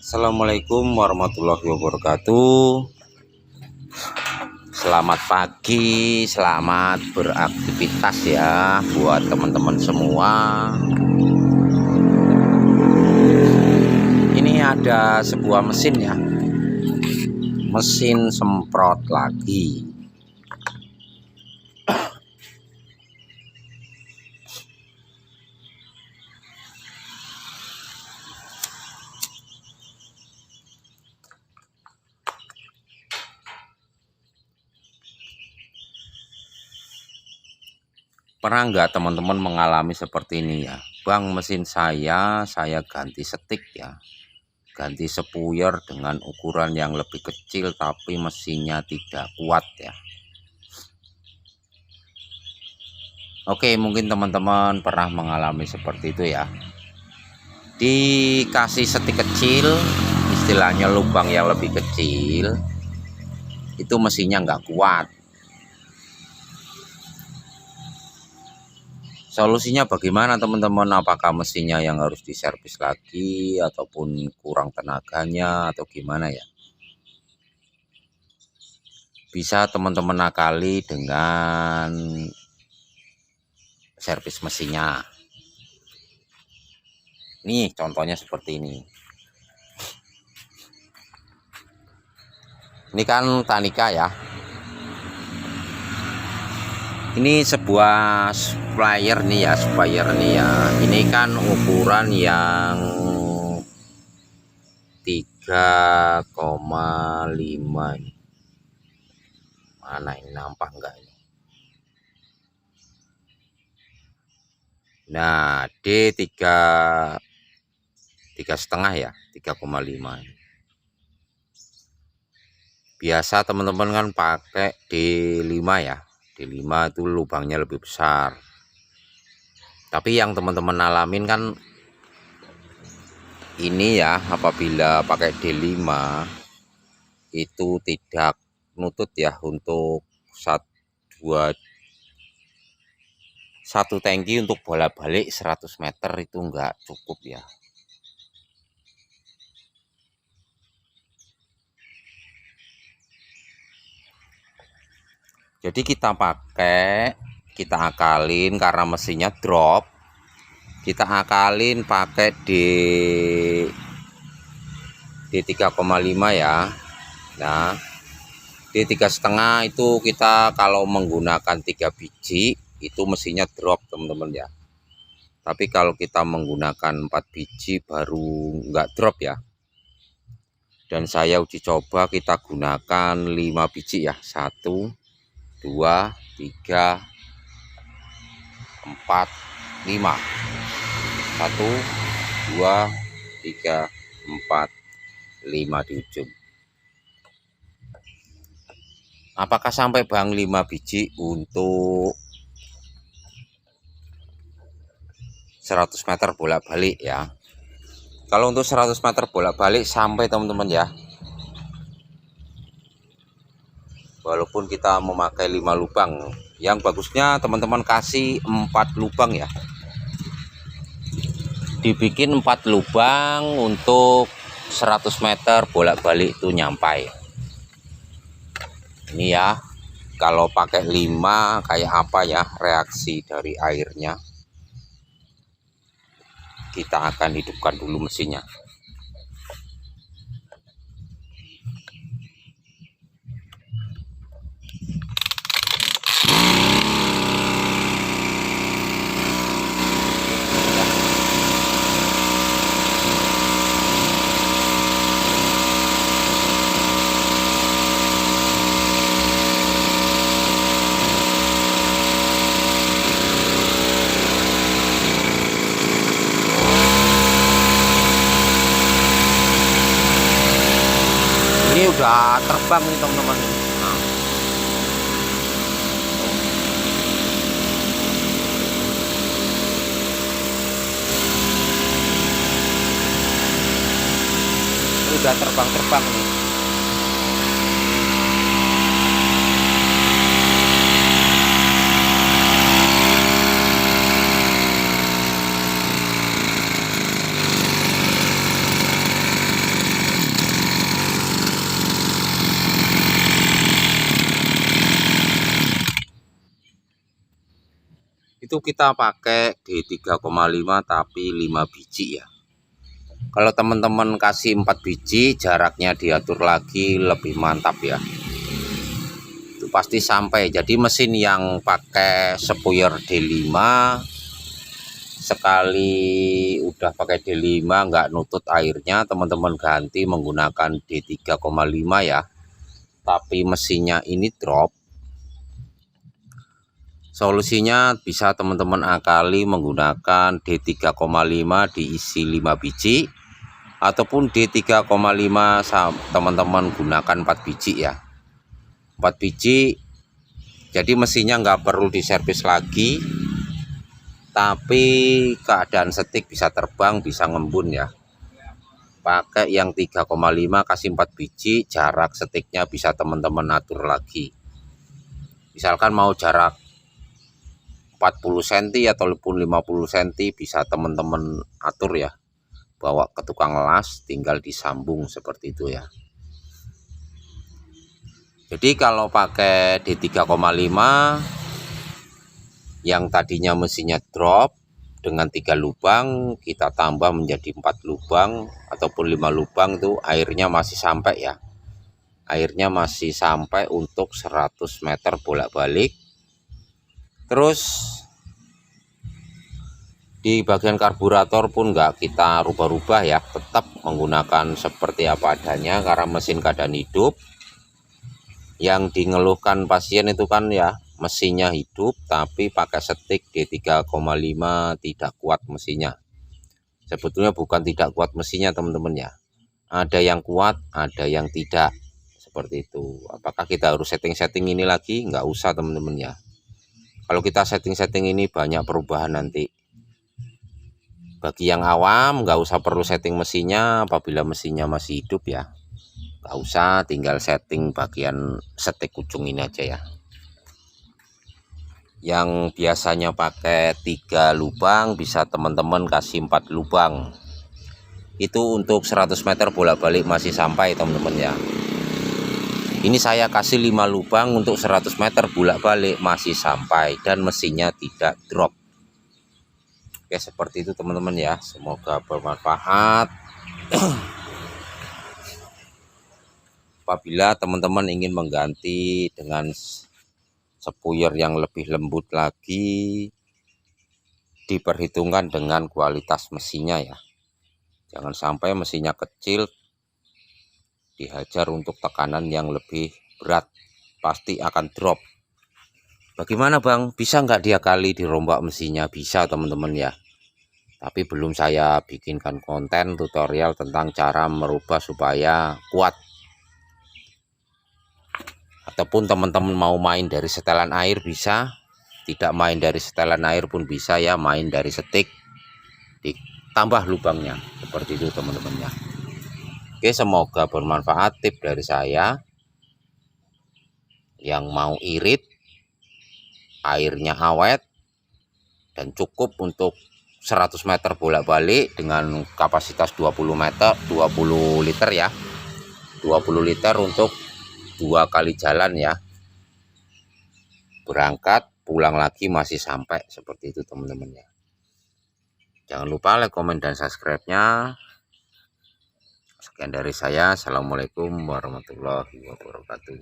Assalamualaikum warahmatullahi wabarakatuh. Selamat pagi, selamat beraktivitas ya buat teman-teman semua. Ini ada sebuah mesin ya, mesin semprot lagi. Pernah nggak teman-teman mengalami seperti ini ya? Bang, mesin saya ganti setik ya, ganti sepuyer dengan ukuran yang lebih kecil tapi mesinnya tidak kuat ya. Oke, mungkin teman-teman pernah mengalami seperti itu ya. Dikasih setik kecil, istilahnya lubang yang lebih kecil, itu mesinnya nggak kuat. Solusinya bagaimana teman-teman? Apakah mesinnya yang harus diservis lagi ataupun kurang tenaganya atau gimana ya? Bisa teman-teman akali dengan servis mesinnya. Nih contohnya seperti ini. Ini kan Tanika ya. Ini sebuah supplier nih ya, Ini kan ukuran yang 3,5 ini. Mana ini, nampak enggak ini? Nah, D3,5 ya, 3,5 ini. Biasa teman-teman kan pakai D5 ya. D5 itu lubangnya lebih besar. Tapi yang teman-teman alamin kan ini ya, apabila pakai D5 itu tidak nutut ya untuk satu tangki untuk bolak-balik 100 meter itu enggak cukup ya. Jadi kita akalin karena mesinnya drop. Kita akalin pakai D3,5 ya. Nah, D3,5 itu kita kalau menggunakan 3 biji itu mesinnya drop teman-teman ya. Tapi kalau kita menggunakan 4 biji baru enggak drop ya. Dan saya uji coba kita gunakan 5 biji ya. 1, 2, 3, 4, 5. 1, 2, 3, 4, 5 di ujung. Apakah sampai bang 5 biji untuk 100 meter bolak-balik ya? Kalau untuk 100 meter bolak-balik sampai teman-teman ya. Walaupun kita memakai 5 lubang, yang bagusnya teman-teman kasih 4 lubang ya. Dibikin 4 lubang untuk 100 meter bolak-balik itu nyampai. Ini ya, kalau pakai 5 kayak apa ya reaksi dari airnya. Kita akan hidupkan dulu mesinnya. Ini udah terbang nih teman-teman. Nah. Ini udah terbang nih. itu kita pakai D3,5 tapi 5 biji ya. Kalau teman-teman kasih 4 biji, jaraknya diatur lagi lebih mantap ya. Itu pasti sampai. Jadi mesin yang pakai spuyer D5 sekali udah pakai D5 nggak nutut airnya, teman-teman ganti menggunakan D3,5 ya. Tapi mesinnya ini drop. Solusinya bisa teman-teman akali menggunakan D3,5 diisi 5 biji, ataupun D3,5 teman-teman gunakan 4 biji ya. 4 biji, jadi mesinnya nggak perlu diservis lagi, tapi keadaan setik bisa terbang, bisa ngembun ya. Pakai yang 3,5 kasih 4 biji, jarak setiknya bisa teman-teman atur lagi. Misalkan mau jarak 40 cm ataupun 50 cm bisa teman-teman atur ya, bawa ke tukang las tinggal disambung seperti itu ya. Jadi kalau pakai D3,5 yang tadinya mesinnya drop dengan 3 lubang, kita tambah menjadi 4 lubang ataupun 5 lubang, itu airnya masih sampai ya. Airnya masih sampai untuk 100 meter bolak-balik. Terus di bagian karburator pun nggak kita rubah-rubah ya, tetap menggunakan seperti apa adanya karena mesin keadaan hidup. Yang dingeluhkan pasien itu kan ya, mesinnya hidup tapi pakai setik D3,5 tidak kuat mesinnya. Sebetulnya bukan tidak kuat mesinnya teman-teman ya, ada yang kuat ada yang tidak, seperti itu. Apakah kita harus setting-setting ini lagi? Nggak usah teman-teman ya. Kalau kita setting-setting ini banyak perubahan nanti. Bagi yang awam nggak usah perlu setting mesinnya apabila mesinnya masih hidup ya. Nggak usah, tinggal setting bagian setik ujung ini aja ya. Yang biasanya pakai 3 lubang bisa teman-teman kasih 4 lubang. Itu untuk 100 meter bolak-balik masih sampai teman-teman ya. Ini saya kasih 5 lubang untuk 100 meter bolak-balik masih sampai dan mesinnya tidak drop. Oke, seperti itu teman-teman ya. Semoga bermanfaat. Apabila teman-teman ingin mengganti dengan spuyer yang lebih lembut lagi, diperhitungkan dengan kualitas mesinnya ya. Jangan sampai mesinnya kecil dihajar untuk tekanan yang lebih berat, pasti akan drop. Bagaimana bang, bisa nggak diakali dirombak mesinnya? Bisa teman-teman ya, tapi belum saya bikinkan konten tutorial tentang cara merubah supaya kuat. Ataupun teman-teman mau main dari setelan air bisa, tidak main dari setelan air pun bisa ya, main dari setik ditambah lubangnya, seperti itu teman-teman ya. Oke, semoga bermanfaat tip dari saya. Yang mau irit, airnya awet dan cukup untuk 100 meter bolak-balik dengan kapasitas 20 liter ya. 20 liter untuk 2 kali jalan ya. Berangkat, pulang lagi masih sampai, seperti itu teman-teman ya. Jangan lupa like, komen, dan subscribe-nya. Sekian dari saya. Assalamualaikum warahmatullahi wabarakatuh.